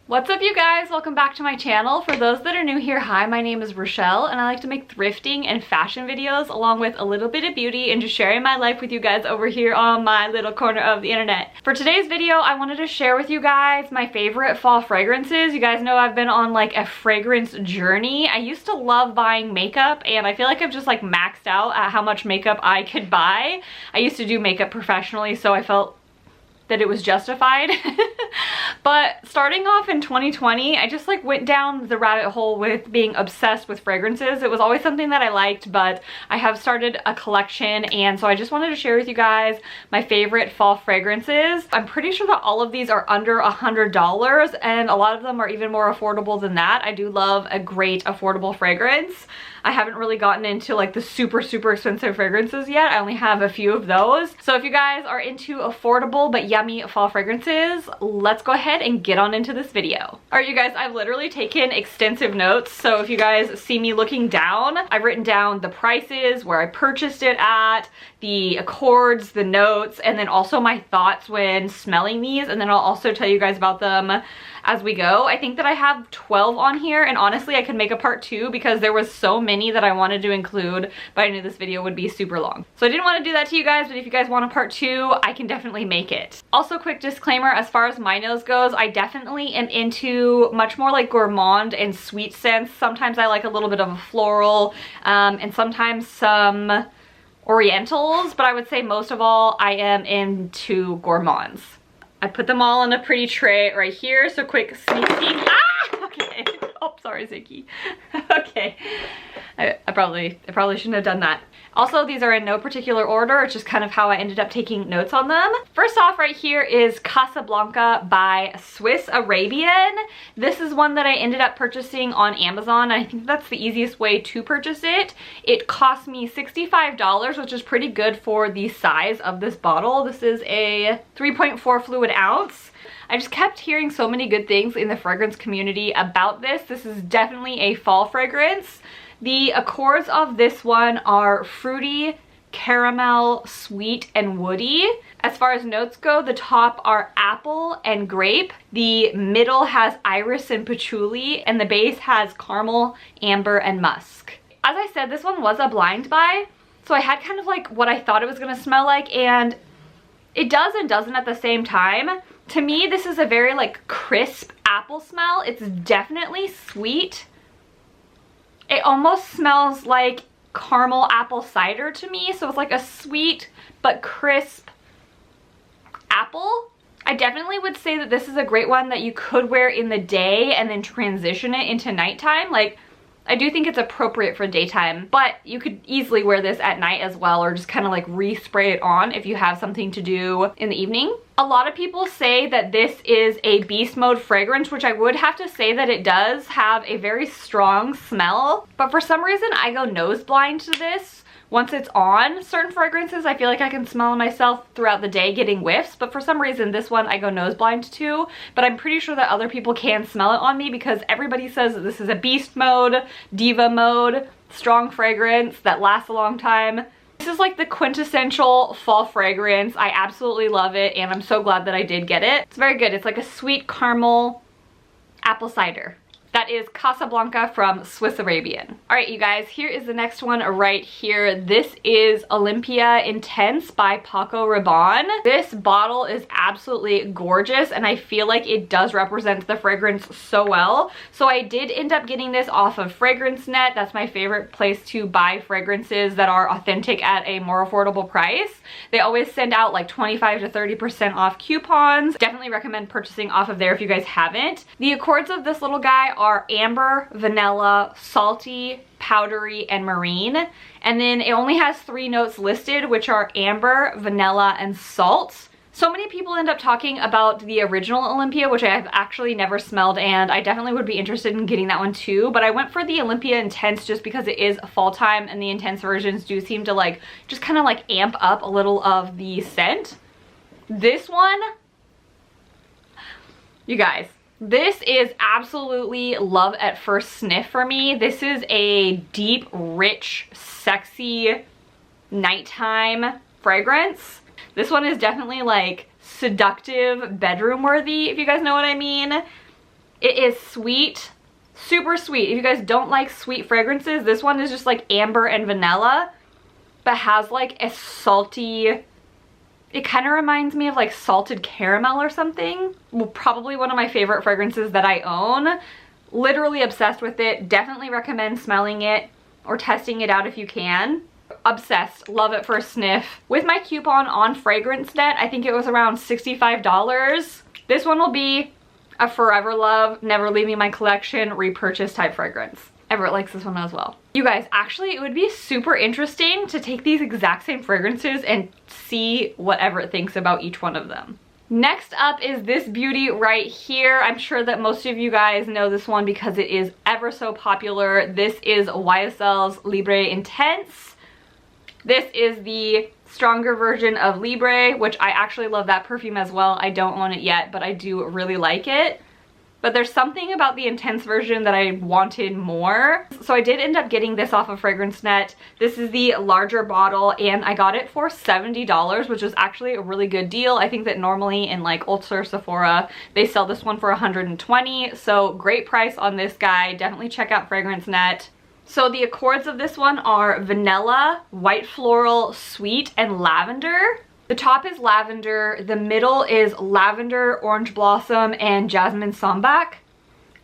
What's up, you guys? Welcome back to my channel. For those that are new here, hi, my name is Rochelle and I like to make thrifting and fashion videos along with a little bit of beauty and just sharing my life with you guys over here on my little corner of the internet. For today's video, I wanted to share with you guys my favorite fall fragrances. You guys know I've been on like a fragrance journey. I used to love buying makeup and I feel like I've just like maxed out at how much makeup I could buy. I used to do makeup professionally, so I felt that it was justified. But starting off in 2020, I just like went down the rabbit hole with being obsessed with fragrances. It was always something that I liked, but I have started a collection, and so I just wanted to share with you guys my favorite fall fragrances. I'm pretty sure that all of these are under $100, and a lot of them are even more affordable than that. I do love a great affordable fragrance. I haven't really gotten into like the super expensive fragrances yet. I only have a few of those. So if you guys are into affordable but yummy fall fragrances, let's go ahead and get on into this video. All right, you guys, I've literally taken extensive notes. So if you guys see me looking down, I've written down the prices, where I purchased it at, the accords, the notes, and then also my thoughts when smelling these. And then I'll also tell you guys about them as we go. I think that I have 12 on here, and honestly I could make a part 2 because there was so many that I wanted to include, but I knew this video would be super long. So I didn't want to do that to you guys, but if you guys want a part 2, I can definitely make it. Also, quick disclaimer, as far as my nose goes, I definitely am into much more like gourmand and sweet scents. Sometimes I like a little bit of a floral, and sometimes some orientals, but I would say most of all I am into gourmands. I put them all on a pretty tray right here, so quick sneak peek. Ah! Okay. Oh, sorry, Ziggy. Okay. I probably shouldn't have done that. Also, these are in no particular order. It's just kind of how I ended up taking notes on them. First off, right here is Casablanca by Swiss Arabian. This is one that I ended up purchasing on Amazon. I think that's the easiest way to purchase it. It cost me $65, which is pretty good for the size of this bottle. This is a 3.4 fluid ounce. I just kept hearing so many good things in the fragrance community about this. This is definitely a fall fragrance. The accords of this one are fruity, caramel, sweet, and woody. As far as notes go, the top are apple and grape. The middle has iris and patchouli, and the base has caramel, amber, and musk. As I said, this one was a blind buy, so I had kind of like what I thought it was gonna smell like, and it does and doesn't at the same time. To me, this is a very like crisp apple smell. It's definitely sweet. It almost smells like caramel apple cider to me, so it's like a sweet but crisp apple. I definitely would say that this is a great one that you could wear in the day and then transition it into nighttime. Like, I do think it's appropriate for daytime, but you could easily wear this at night as well, or just kind of like re-spray it on if you have something to do in the evening. A lot of people say that this is a beast mode fragrance, which I would have to say that it does have a very strong smell, but for some reason I go nose blind to this. Once it's on certain fragrances, I feel like I can smell myself throughout the day getting whiffs, but for some reason this one I go nose blind to. But I'm pretty sure that other people can smell it on me because everybody says that this is a beast mode, diva mode, strong fragrance that lasts a long time. This is like the quintessential fall fragrance. I absolutely love it, and I'm so glad that I did get it. It's very good. It's like a sweet caramel apple cider. That is Casablanca from Swiss Arabian. All right, you guys, here is the next one right here. This is Olympia Intense by PACO RABANNE. This bottle is absolutely gorgeous, and I feel like it does represent the fragrance so well. So I did end up getting this off of FragranceNet. That's my favorite place to buy fragrances that are authentic at a more affordable price. They always send out like 25 to 30% off coupons. Definitely recommend purchasing off of there if you guys haven't. The accords of this little guy are amber, vanilla, salty, powdery, and marine. And then it only has 3 notes listed, which are amber, vanilla, and salt. So many people end up talking about the original Olympia, which I have actually never smelled, and I definitely would be interested in getting that one too. But I went for the Olympia Intense just because it is fall time, and the intense versions do seem to like just kind of like amp up a little of the scent. This one, you guys, this is absolutely love at first sniff for me. This is a deep, rich, sexy nighttime fragrance. This one is definitely like seductive, bedroom worthy, if you guys know what I mean. It is sweet, super sweet. If you guys don't like sweet fragrances, this one is just like amber and vanilla, but has like a salty, it kind of reminds me of like salted caramel or something. Well, probably one of my favorite fragrances that I own. Literally obsessed with it. Definitely recommend smelling it or testing it out if you can. Obsessed. Love it for a sniff. With my coupon on FragranceNet, I think it was around $65. This one will be a forever love, never leaving my collection, repurchase type fragrance. Everett likes this one as well. You guys, actually it would be super interesting to take these exact same fragrances and see what Everett thinks about each one of them. Next up is this beauty right here. I'm sure that most of you guys know this one because it is ever so popular. This is YSL's Libra Intense. This is the stronger version of Libre, which I actually love that perfume as well. I don't own it yet, but I do really like it. But there's something about the Intense version that I wanted more. So I did end up getting this off of FragranceNet. This is the larger bottle and I got it for $70, which was actually a really good deal. I think that normally in like Ulta or Sephora, they sell this one for $120. So great price on this guy. Definitely check out FragranceNet. So the accords of this one are vanilla, white floral, sweet, and lavender. The top is lavender, the middle is lavender, orange blossom, and jasmine sambac.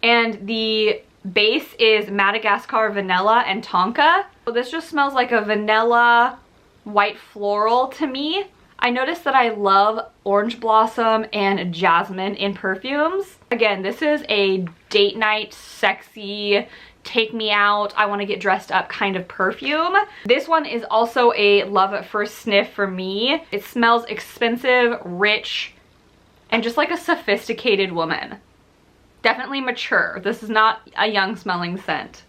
And the base is Madagascar vanilla and tonka. So this just smells like a vanilla white floral to me. I noticed that I love orange blossom and jasmine in perfumes. Again, this is a date night, sexy, take me out, I want to get dressed up kind of perfume. This one is also a love at first sniff for me. It smells expensive, rich, and just like a sophisticated woman. Definitely mature. This is not a young smelling scent.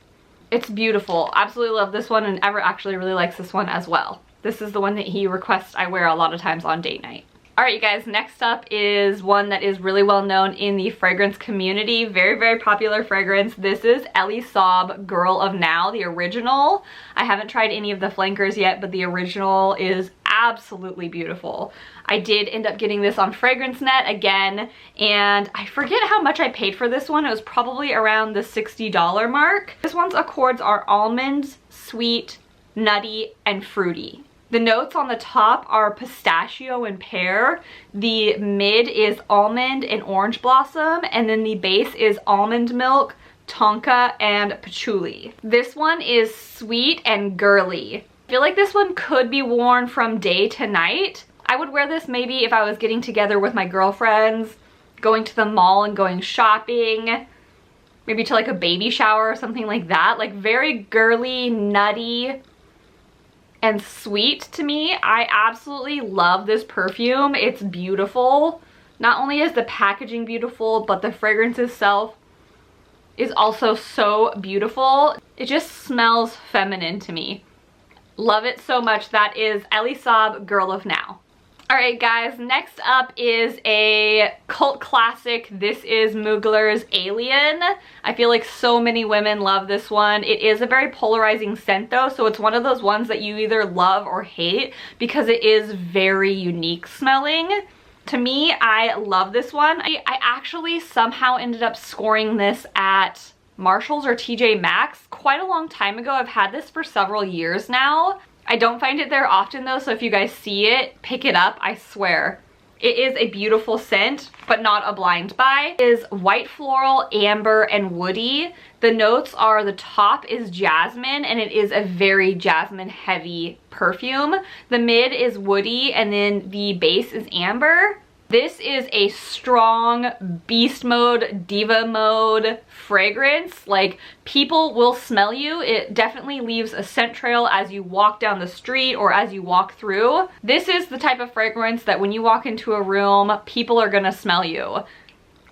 It's beautiful. Absolutely love this one, and Everett actually really likes this one as well. This is the one that he requests I wear a lot of times on date night. Alright you guys, next up is one that is really well known in the fragrance community. Very, very popular fragrance. This is Elie Saab Girl of Now, the original. I haven't tried any of the flankers yet, but the original is absolutely beautiful. I did end up getting this on FragranceNet again, and I forget how much I paid for this one. It was probably around the $60 mark. This one's accords are almond, sweet, nutty, and fruity. The notes on the top are pistachio and pear. The mid is almond and orange blossom. And then the base is almond milk, tonka, and patchouli. This one is sweet and girly. I feel like this one could be worn from day to night. I would wear this maybe if I was getting together with my girlfriends, going to the mall and going shopping, maybe to like a baby shower or something like that. Like very girly, nutty, and sweet to me. I absolutely love this perfume. It's beautiful. Not only is the packaging beautiful, but the fragrance itself is also so beautiful. It just smells feminine to me. Love it so much. That is Elie Saab Girl of Now. Alright guys, next up is a cult classic. This is Mooglers Alien. I feel like so many women love this one. It is a very polarizing scent though, so it's one of those ones that you either love or hate because it is very unique smelling. To me, I love this one. I actually somehow ended up scoring this at Marshall's or TJ Maxx quite a long time ago. I've had this for several years now. I don't find it there often though, so if you guys see it, pick it up, I swear. It is a beautiful scent, but not a blind buy. It is white floral, amber, and woody. The notes are, the top is jasmine, and it is a very jasmine heavy perfume. The mid is woody, and then the base is amber. This is a strong beast mode, diva mode fragrance. Like, people will smell you. It definitely leaves a scent trail as you walk down the street or as you walk through. This is the type of fragrance that when you walk into a room, people are gonna smell you.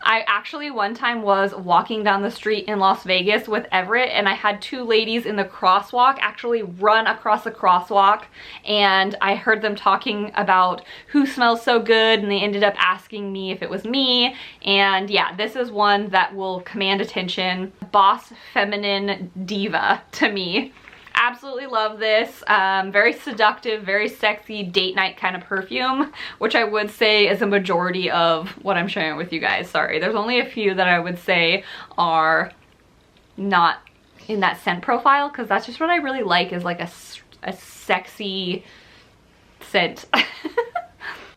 I actually one time was walking down the street in Las Vegas with Everett, and I had two ladies in the crosswalk actually run across the crosswalk, and I heard them talking about who smells so good, and they ended up asking me if it was me. And yeah, this is one that will command attention. Boss feminine diva to me. Absolutely love this. Very seductive, very sexy date night kind of perfume, which I would say is a majority of what I'm sharing with you guys. Sorry, there's only a few that I would say are not in that scent profile, because that's just what I really like, is like a sexy scent.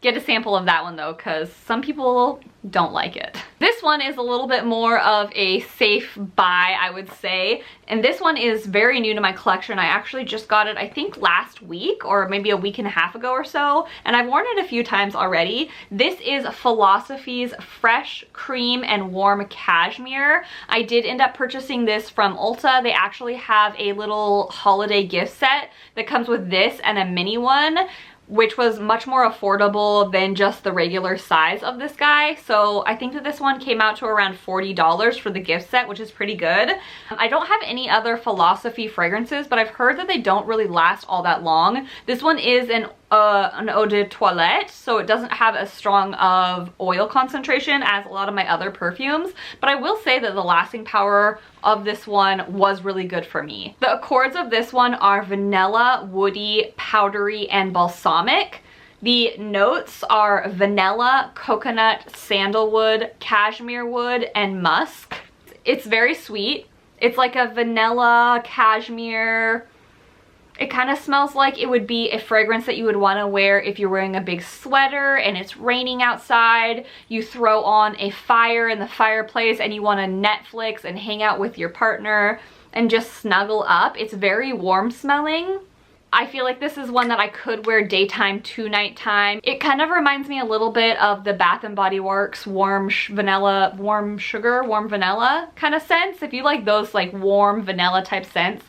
Get a sample of that one though, because some people don't like it. This one is a little bit more of a safe buy, I would say. And this one is very new to my collection. I actually just got it, I think last week or maybe a week and a half ago or so. And I've worn it a few times already. This is Philosophy's Fresh Cream and Warm Cashmere. I did end up purchasing this from Ulta. They actually have a little holiday gift set that comes with this and a mini one, which was much more affordable than just the regular size of this guy. So I think that this one came out to around $40 for the gift set, which is pretty good. I don't have any other Philosophy fragrances, but I've heard that they don't really last all that long. This one is an eau de toilette, so it doesn't have as strong of oil concentration as a lot of my other perfumes, but I will say that the lasting power of this one was really good for me. The accords of this one are vanilla, woody, powdery, and balsamic. The notes are vanilla, coconut, sandalwood, cashmere wood, and musk. It's very sweet. It's like a vanilla, cashmere. It kind of smells like it would be a fragrance that you would want to wear if you're wearing a big sweater and it's raining outside. You throw on a fire in the fireplace and you want to Netflix and hang out with your partner and just snuggle up. It's very warm smelling. I feel like this is one that I could wear daytime to nighttime. It kind of reminds me a little bit of the Bath & Body Works warm sugar, warm vanilla kind of scents. If you like those like warm vanilla type scents,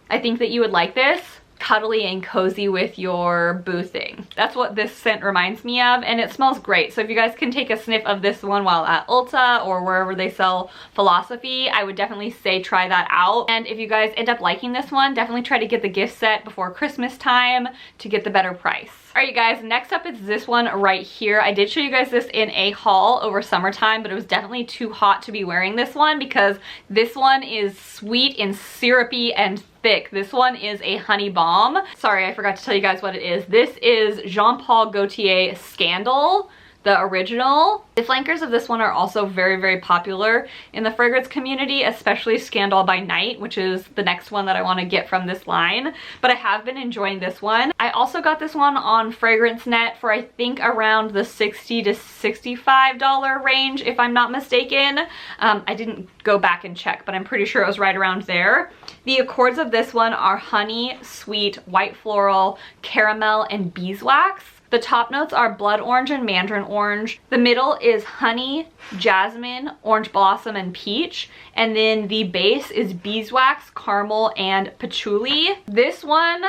I think that you would like this. Cuddly and cozy with your boo thing. That's what this scent reminds me of, and it smells great. So if you guys can take a sniff of this one while at Ulta or wherever they sell Philosophy, I would definitely say try that out. And if you guys end up liking this one, definitely try to get the gift set before Christmas time to get the better price. Alright guys, next up is this one right here. I did show you guys this in a haul over summertime, but it was definitely too hot to be wearing this one because this one is sweet and syrupy and thick. This one is a honey balm. Sorry, I forgot to tell you guys what it is. This is Jean Paul Gaultier Scandal, the original. The flankers of this one are also very, very popular in the fragrance community, especially Scandal by Night, which is the next one that I want to get from this line. But I have been enjoying this one. I also got this one on FragranceNet for I think around the $60 to $65 range, if I'm not mistaken. I didn't go back and check, but I'm pretty sure it was right around there. The accords of this one are honey, sweet, white floral, caramel, and beeswax. The top notes are blood orange and mandarin orange. The middle is honey, jasmine, orange blossom, and peach. And then the base is beeswax, caramel, and patchouli. This one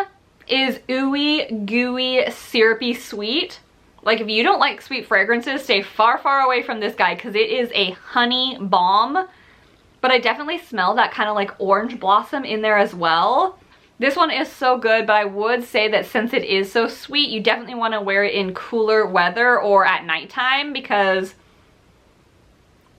is ooey, gooey, syrupy sweet. Like if you don't like sweet fragrances, stay far, far away from this guy because it is a honey balm. But I definitely smell that kind of like orange blossom in there as well. This one is so good, but I would say that since it is so sweet, you definitely want to wear it in cooler weather or at nighttime because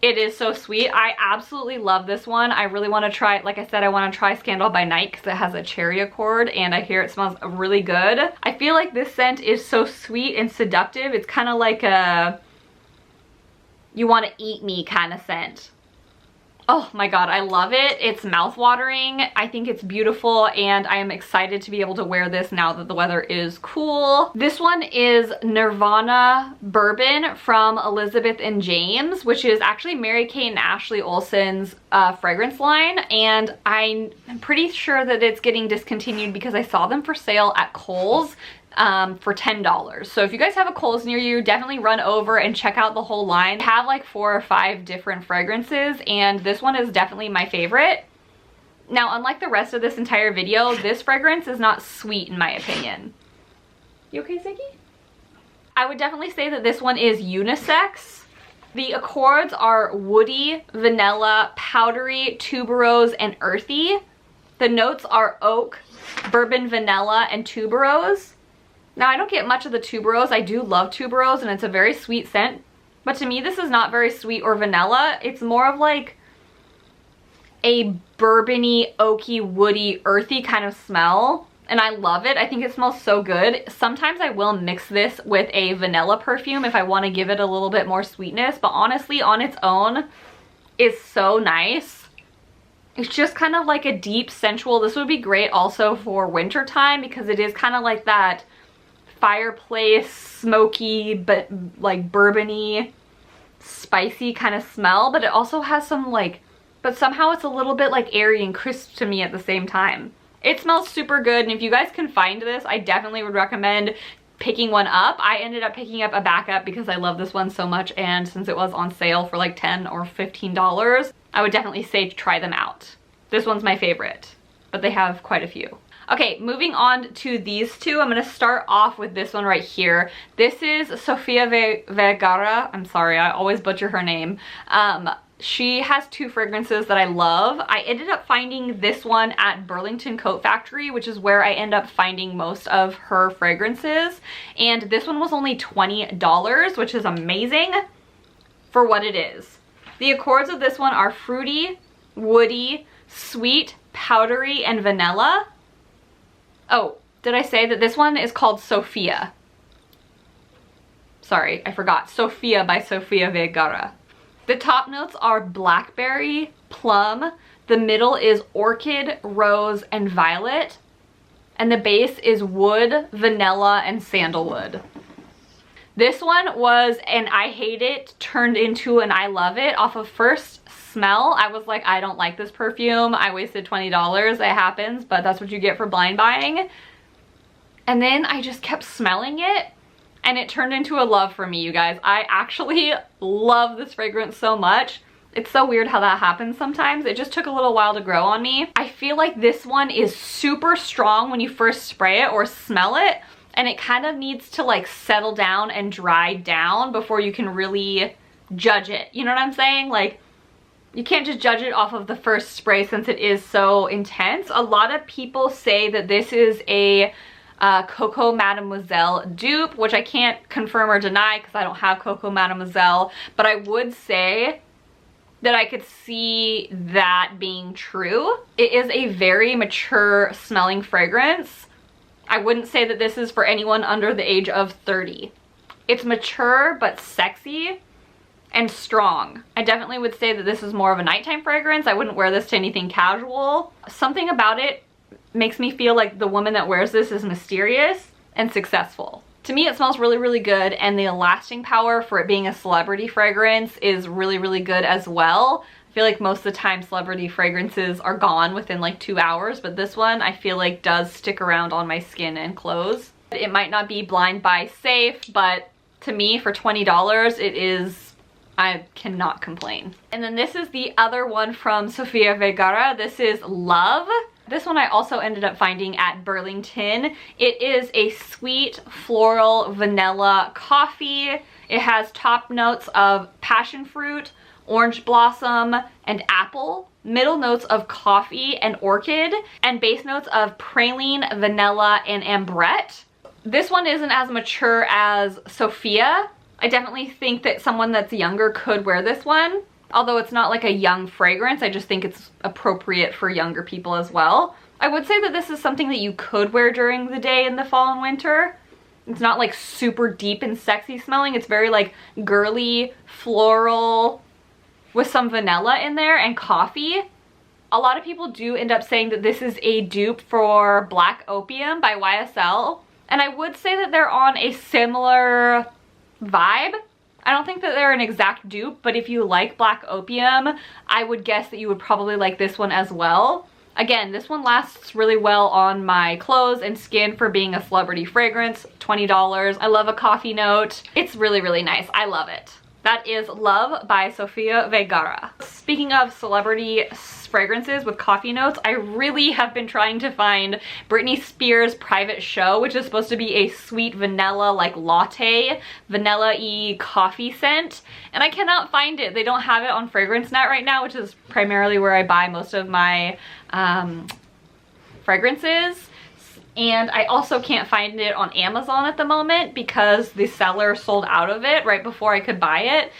it is so sweet. I absolutely love this one. I really want to try it. Like I said, I want to try Scandal by Night because it has a cherry accord and I hear it smells really good. I feel like this scent is so sweet and seductive. It's kind of like a you want to eat me kind of scent. Oh my god, I love it. It's mouth-watering. I think it's beautiful and I am excited to be able to wear this now that the weather is cool. This one is Nirvana Bourbon from Elizabeth and James, which is actually Mary-Kate and Ashley Olsen's fragrance line, and I'm pretty sure that it's getting discontinued because I saw them for sale at Kohl's for $10. So if you guys have a Kohl's near you, definitely run over and check out the whole line. They have like 4 or 5 different fragrances and this one is definitely my favorite. Now, unlike the rest of this entire video, this fragrance is not sweet in my opinion. You okay, Ziggy? I would definitely say that this one is unisex. The accords are woody, vanilla, powdery, tuberose, and earthy. The notes are oak, bourbon vanilla, and tuberose. Now, I don't get much of the tuberose. I do love tuberose and it's a very sweet scent. But to me, this is not very sweet or vanilla. It's more of like a bourbony, oaky, woody, earthy kind of smell. And I love it. I think it smells so good. Sometimes I will mix this with a vanilla perfume if I want to give it a little bit more sweetness, but honestly on its own is so nice. It's just kind of like a deep sensual. This would be great also for winter time because it is kind of like that fireplace, smoky, but like bourbony, spicy kind of smell, but it also has some like, but somehow it's a little bit like airy and crisp to me at the same time. It smells super good, and if you guys can find this, I definitely would recommend picking one up. I ended up picking up a backup because I love this one so much, and since it was on sale for like $10 or $15, I would definitely say to try them out. This one's my favorite, but they have quite a few. Okay, moving on to these two. I'm gonna start off with this one right here. This is Sofia Vergara. I'm sorry, I always butcher her name. She has two fragrances that I love. I ended up finding this one at Burlington Coat Factory, which is where I end up finding most of her fragrances. And this one was only $20, which is amazing for what it is. The accords of this one are fruity, woody, sweet, powdery, and vanilla. Oh, did I say that this one is called Sofia? Sorry, I forgot. Sofia by Sofia Vergara. The top notes are blackberry, plum, the middle is orchid, rose, and violet, and the base is wood, vanilla, and sandalwood. This one was an I hate it turned into an I love it. Off of first smell, I was like, I don't like this perfume. I wasted $20. It happens, but that's what you get for blind buying. And then I just kept smelling it, and it turned into a love for me, you guys. I actually love this fragrance so much. It's so weird how that happens sometimes. It just took a little while to grow on me. I feel like this one is super strong when you first spray it or smell it, and it kind of needs to like settle down and dry down before you can really judge it. You know what I'm saying? Like, you can't just judge it off of the first spray since it is so intense. A lot of people say that this is a Coco Mademoiselle dupe, which I can't confirm or deny because I don't have Coco Mademoiselle, but I would say that I could see that being true. It is a very mature smelling fragrance. I wouldn't say that this is for anyone under the age of 30. It's mature but sexy and strong. I definitely would say that this is more of a nighttime fragrance. I wouldn't wear this to anything casual. Something about it makes me feel like the woman that wears this is mysterious and successful. To me, it smells really, really good, and the lasting power for it being a celebrity fragrance is really, really good as well. I feel like most of the time celebrity fragrances are gone within like 2 hours, but this one I feel like does stick around on my skin and clothes. It might not be blind buy safe, but to me for $20 it is, I cannot complain. And then this is the other one from Sofia Vergara. This is Love. This one I also ended up finding at Burlington. It is a sweet floral vanilla coffee. It has top notes of passion fruit, orange blossom, and apple, middle notes of coffee and orchid, and base notes of praline, vanilla, and ambrette. This one isn't as mature as Sofia. I definitely think that someone that's younger could wear this one. Although it's not like a young fragrance, I just think it's appropriate for younger people as well. I would say that this is something that you could wear during the day in the fall and winter. It's not like super deep and sexy smelling. It's very like girly, floral, with some vanilla in there and coffee. A lot of people do end up saying that this is a dupe for Black Opium by YSL. And I would say that they're on a similar vibe. I don't think that they're an exact dupe, but if you like Black Opium, I would guess that you would probably like this one as well. Again, this one lasts really well on my clothes and skin for being a celebrity fragrance. $20. I love a coffee note. It's really, really nice. I love it. That is Love by Sofia Vergara. Speaking of celebrity fragrances with coffee notes, I really have been trying to find Britney Spears' Private Show, which is supposed to be a sweet vanilla, like latte, vanilla-y coffee scent, and I cannot find it. They don't have it on FragranceNet right now, which is primarily where I buy most of my fragrances. And I also can't find it on Amazon at the moment because the seller sold out of it right before I could buy it.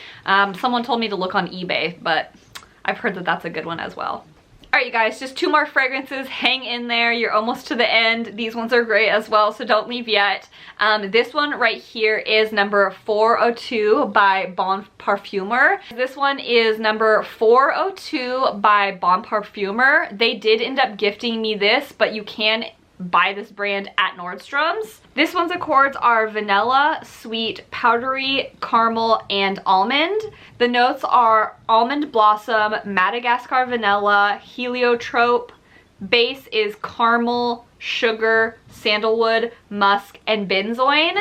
Someone told me to look on eBay, but I've heard that that's a good one as well. Alright you guys, just 2 more fragrances. Hang in there. You're almost to the end. These ones are great as well, so don't leave yet. This one right here is number 402 by Bon Parfumeur. This one is number 402 by Bon Parfumeur. They did end up gifting me this, but you can buy this brand at Nordstrom's. This one's accords are vanilla, sweet, powdery, caramel, and almond. The notes are almond blossom, Madagascar vanilla, heliotrope. Base is caramel, sugar, sandalwood, musk, and benzoin.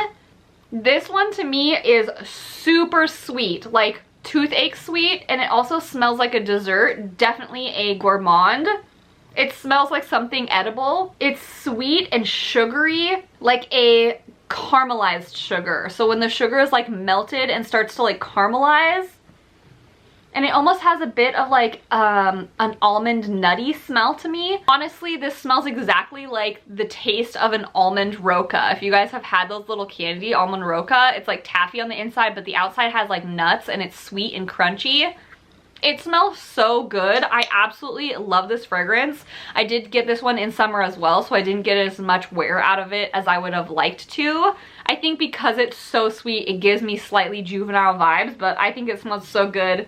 This one to me is super sweet, like toothache sweet, and it also smells like a dessert, definitely a gourmand. It smells like something edible. It's sweet and sugary, like a caramelized sugar. So when the sugar is like melted and starts to like caramelize, and it almost has a bit of like an almond nutty smell to me. Honestly, this smells exactly like the taste of an almond roca. If you guys have had those little candy almond roca, it's like taffy on the inside, but the outside has like nuts and it's sweet and crunchy. It smells so good. I absolutely love this fragrance. I did get this one in summer as well, so I didn't get as much wear out of it as I would have liked to. I think because it's so sweet, it gives me slightly juvenile vibes, but I think it smells so good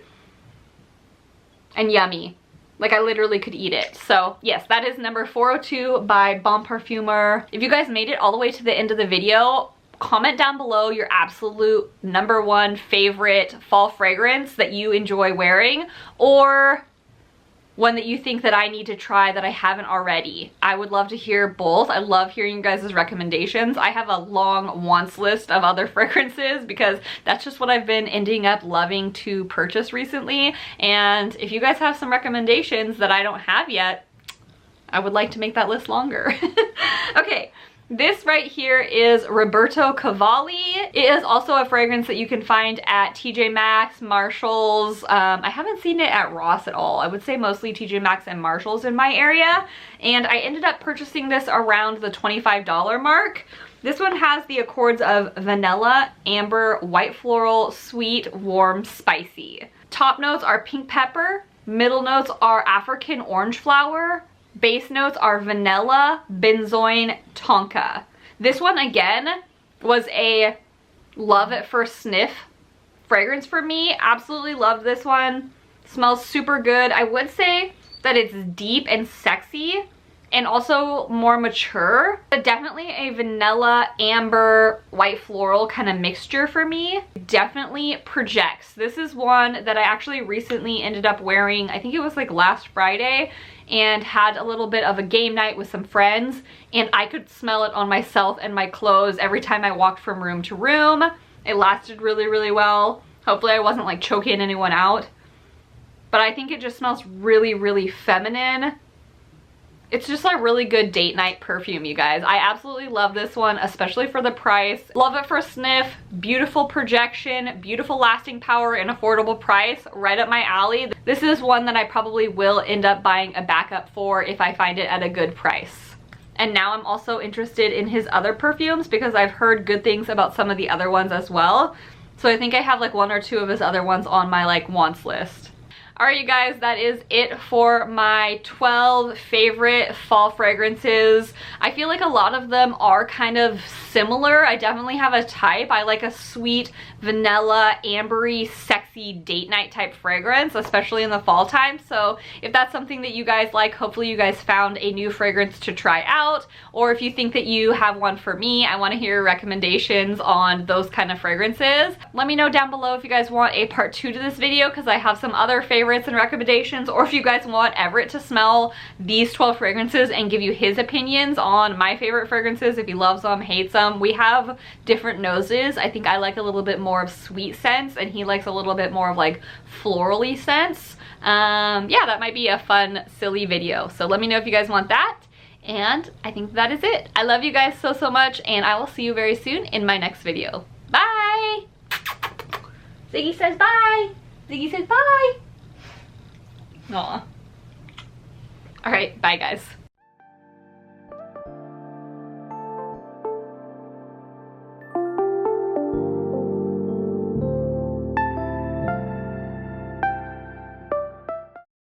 and yummy. Like I literally could eat it. So yes, that is number 402 by Bon Parfumeur. If you guys made it all the way to the end of the video, comment down below your absolute #1 favorite fall fragrance that you enjoy wearing, or one that you think that I need to try that I haven't already. I would love to hear both. I love hearing you guys' recommendations. I have a long wants list of other fragrances because that's just what I've been ending up loving to purchase recently. And if you guys have some recommendations that I don't have yet, I would like to make that list longer. Okay. This right here is Roberto Cavalli. It is also a fragrance that you can find at TJ Maxx, Marshalls. I haven't seen it at Ross at all. I would say mostly TJ Maxx and Marshalls in my area. And I ended up purchasing this around the $25 mark. This one has the accords of vanilla, amber, white floral, sweet, warm, spicy. Top notes are pink pepper. Middle notes are African orange flower. Base notes are vanilla, benzoin, tonka. This one again was a love at first sniff fragrance for me. Absolutely loved this one. Smells super good. I would say that it's deep and sexy and also more mature, but definitely a vanilla, amber, white floral kind of mixture for me. Definitely projects. This is one that I actually recently ended up wearing, I think it was like last Friday, and had a little bit of a game night with some friends, and I could smell it on myself and my clothes every time I walked from room to room. It lasted really, really well. Hopefully I wasn't like choking anyone out, but I think it just smells really, really feminine. It's just a really good date night perfume, you guys. I absolutely love this one, especially for the price. Love it for sniff, beautiful projection, beautiful lasting power, and affordable price. Right up my alley. This is one that I probably will end up buying a backup for if I find it at a good price. And now I'm also interested in his other perfumes because I've heard good things about some of the other ones as well. So I think I have like 1 or 2 of his other ones on my like wants list. Alright you guys, that is it for my 12 favorite fall fragrances. I feel like a lot of them are kind of similar. I definitely have a type. I like a sweet, vanilla, ambery, sexy date night type fragrance, especially in the fall time. So if that's something that you guys like, hopefully you guys found a new fragrance to try out. Or if you think that you have one for me, I want to hear recommendations on those kind of fragrances. Let me know down below if you guys want a part 2 to this video because I have some other favorites and recommendations, or if you guys want Everett to smell these 12 fragrances and give you his opinions on my favorite fragrances, if he loves them, hates them. We have different noses. I think I like a little bit more of sweet scents and he likes a little bit more of like florally scents. Yeah, that might be a fun, silly video. So let me know if you guys want that. And I think that is it. I love you guys so, so much, and I will see you very soon in my next video. Bye! Ziggy says bye! Ziggy says bye! Aw. Alright, bye guys.